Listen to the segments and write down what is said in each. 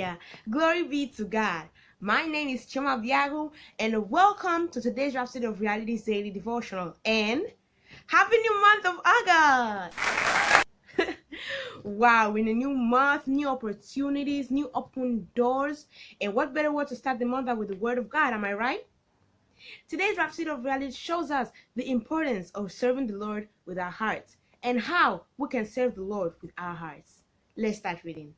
Hallelujah. Glory be to God. My name is Chioma Obiagwu, and welcome to today's Rhapsody of Realities daily devotional. And happy new month of August! Wow, in a new month, new opportunities, new open doors. And what better way to start the month than with the Word of God, am I right? Today's Rhapsody of Realities shows us the importance of serving the Lord with our hearts and how we can serve the Lord with our hearts. Let's start reading.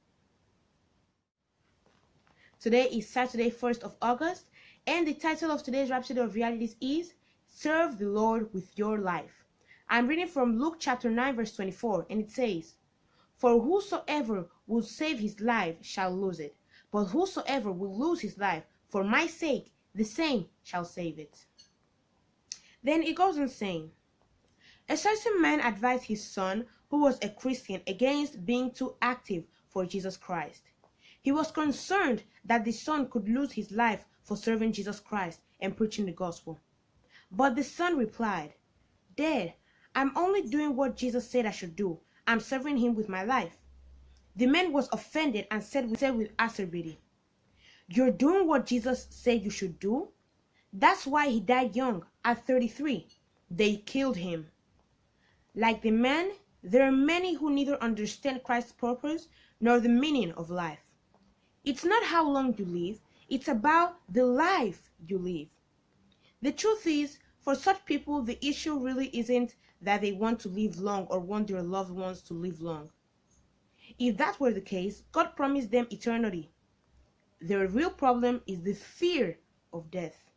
Today is Saturday, 1st of August, and the title of today's Rhapsody of Realities is Serve the Lord with Your Life. I'm reading from Luke chapter 9, verse 24, and it says, For whosoever will save his life shall lose it, but whosoever will lose his life for my sake, the same shall save it. Then it goes on saying, a certain man advised his son, who was a Christian, against being too active for Jesus Christ. He was concerned that the son could lose his life for serving Jesus Christ and preaching the gospel. But the son replied, Dad, I'm only doing what Jesus said I should do. I'm serving him with my life. The man was offended and said with acerbity, You're doing what Jesus said you should do? That's why he died young, at 33. They killed him. Like the man, there are many who neither understand Christ's purpose nor the meaning of life. It's not how long you live, it's about the life you live. The truth is, for such people, the issue really isn't that they want to live long or want their loved ones to live long. If that were the case, God promised them eternity. Their real problem is the fear of death.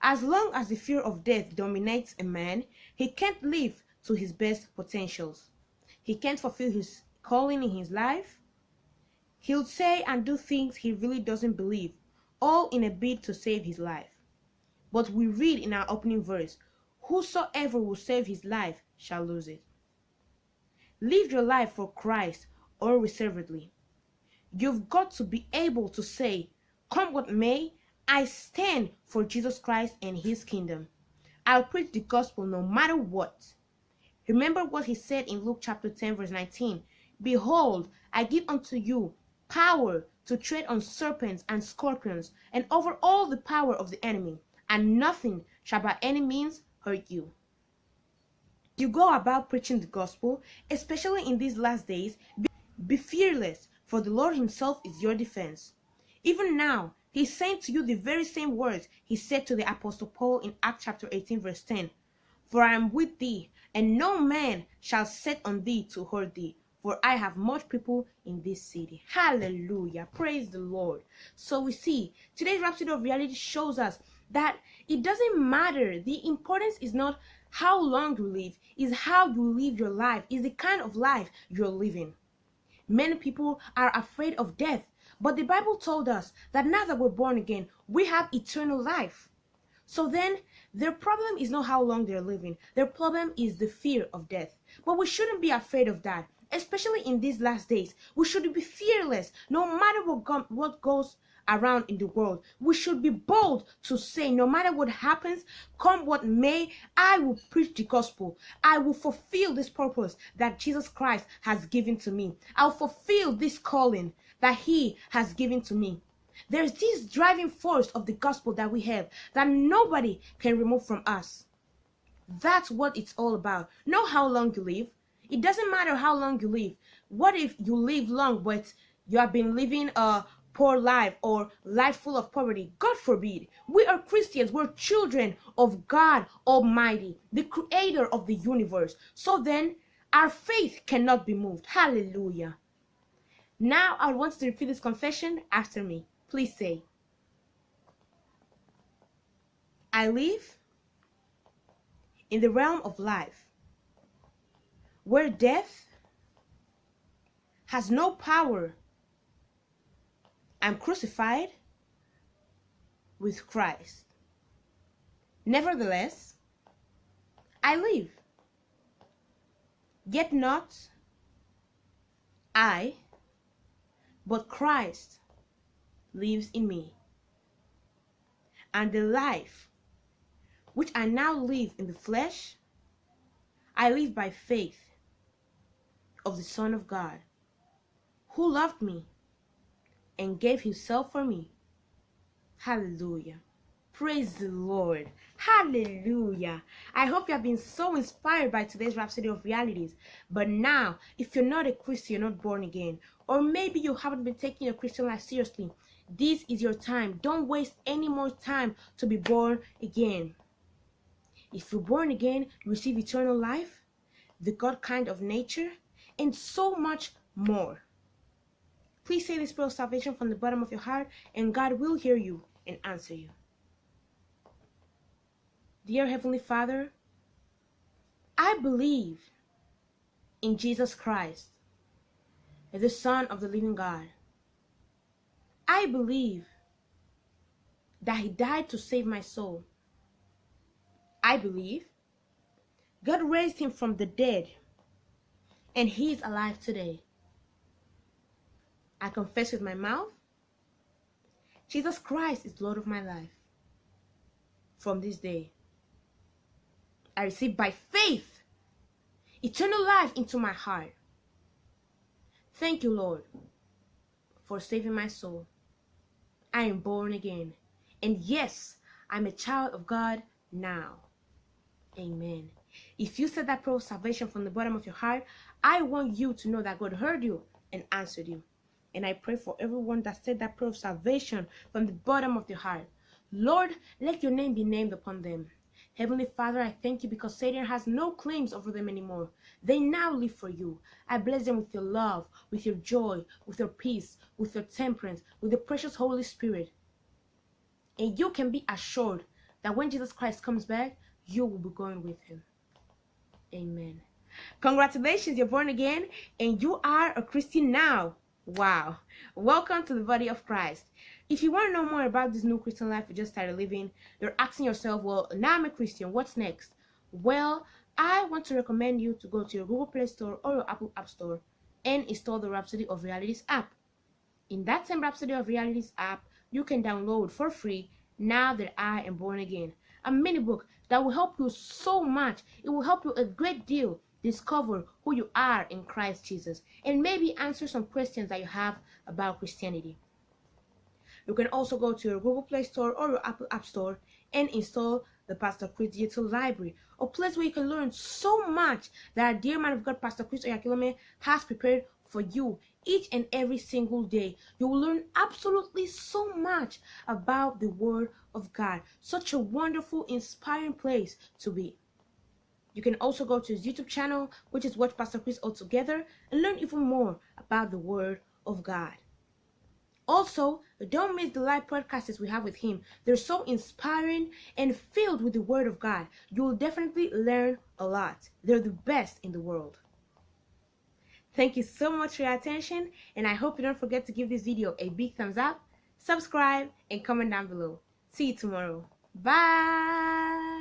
As long as the fear of death dominates a man, he can't live to his best potentials. He can't fulfill his calling in his life. He'll say and do things he really doesn't believe, all in a bid to save his life. But we read in our opening verse, whosoever will save his life shall lose it. Live your life for Christ unreservedly. You've got to be able to say, come what may, I stand for Jesus Christ and his kingdom. I'll preach the gospel no matter what. Remember what he said in Luke chapter 10 verse 19. Behold, I give unto you power to tread on serpents and scorpions and over all the power of the enemy, and nothing shall by any means hurt you. You go about preaching the gospel, especially in these last days, be fearless, for the Lord himself is your defense. Even now, he's saying to you the very same words he said to the Apostle Paul in Acts chapter 18 verse 10. For I am with thee, and no man shall set on thee to hurt thee, for I have much people in this city. Hallelujah. Praise the Lord. So we see, today's Rhapsody of Reality shows us that it doesn't matter. The importance is not how long you live, is how you live your life, is the kind of life you're living. Many people are afraid of death, but the Bible told us that now that we're born again, we have eternal life. So then, their problem is not how long they're living. Their problem is the fear of death. But we shouldn't be afraid of that, especially in these last days. We should be fearless, no matter what goes around in the world. We should be bold to say, no matter what happens, come what may, I will preach the gospel. I will fulfill this purpose that Jesus Christ has given to me. I'll fulfill this calling that he has given to me. There's this driving force of the gospel that we have that nobody can remove from us. That's what it's all about. Know how long you live. It doesn't matter how long you live. What if you live long but you have been living a poor life or life full of poverty? God forbid. We are Christians. We're children of God Almighty, the creator of the universe. So then our faith cannot be moved. Hallelujah. Now I want you to repeat this confession after me. Please say, I live in the realm of life where death has no power. I'm crucified with Christ. Nevertheless, I live. Yet not I, but Christ lives in me. And the life which I now live in the flesh, I live by faith of the Son of God, who loved me and gave himself for me. Hallelujah. Praise the Lord. Hallelujah. I hope you have been so inspired by today's Rhapsody of Realities. But now, if you're not a Christian, you're not born again, or maybe you haven't been taking your Christian life seriously, this is your time. Don't waste any more time to be born again. If you're born again, you receive eternal life, the God kind of nature, and so much more. Please say this prayer of salvation from the bottom of your heart, and God will hear you and answer you. Dear Heavenly Father, I believe in Jesus Christ as the Son of the living God. I believe that He died to save my soul. I believe God raised Him from the dead and He is alive today. I confess with my mouth, Jesus Christ is Lord of my life. From this day, I receive by faith eternal life into my heart. Thank you, Lord, for saving my soul. I am born again. And yes, I'm a child of God now. Amen. If you said that prayer of salvation from the bottom of your heart, I want you to know that God heard you and answered you. And I pray for everyone that said that prayer of salvation from the bottom of their heart. Lord, let your name be named upon them. Heavenly Father, I thank you because Satan has no claims over them anymore. They now live for you. I bless them with your love, with your joy, with your peace, with your temperance, with the precious Holy Spirit. And you can be assured that when Jesus Christ comes back, you will be going with him. Amen. Congratulations, you're born again and you are a Christian now. Wow. Welcome to the body of Christ. If you want to know more about this new Christian life you just started living, you're asking yourself, well, now I'm a Christian, what's next? Well, I want to recommend you to go to your Google Play Store or your Apple App Store and install the Rhapsody of Realities app. In that same Rhapsody of Realities app, you can download for free Now That I Am Born Again, a mini book that will help you so much. It will help you a great deal discover who you are in Christ Jesus and maybe answer some questions that you have about Christianity. You can also go to your Google Play Store or your Apple App Store and install the Pastor Chris Digital Library, a place where you can learn so much that our dear man of God, Pastor Chris Oyakhilome, has prepared for you each and every single day. You will learn absolutely so much about the Word of God. Such a wonderful, inspiring place to be. You can also go to his YouTube channel, which is Watch Pastor Chris Altogether, and learn even more about the Word of God. Also, don't miss the live podcasts we have with him. They're so inspiring and filled with the Word of God. You will definitely learn a lot. They're the best in the world. Thank you so much for your attention, and I hope you don't forget to give this video a big thumbs up, subscribe, and comment down below. See you tomorrow. Bye!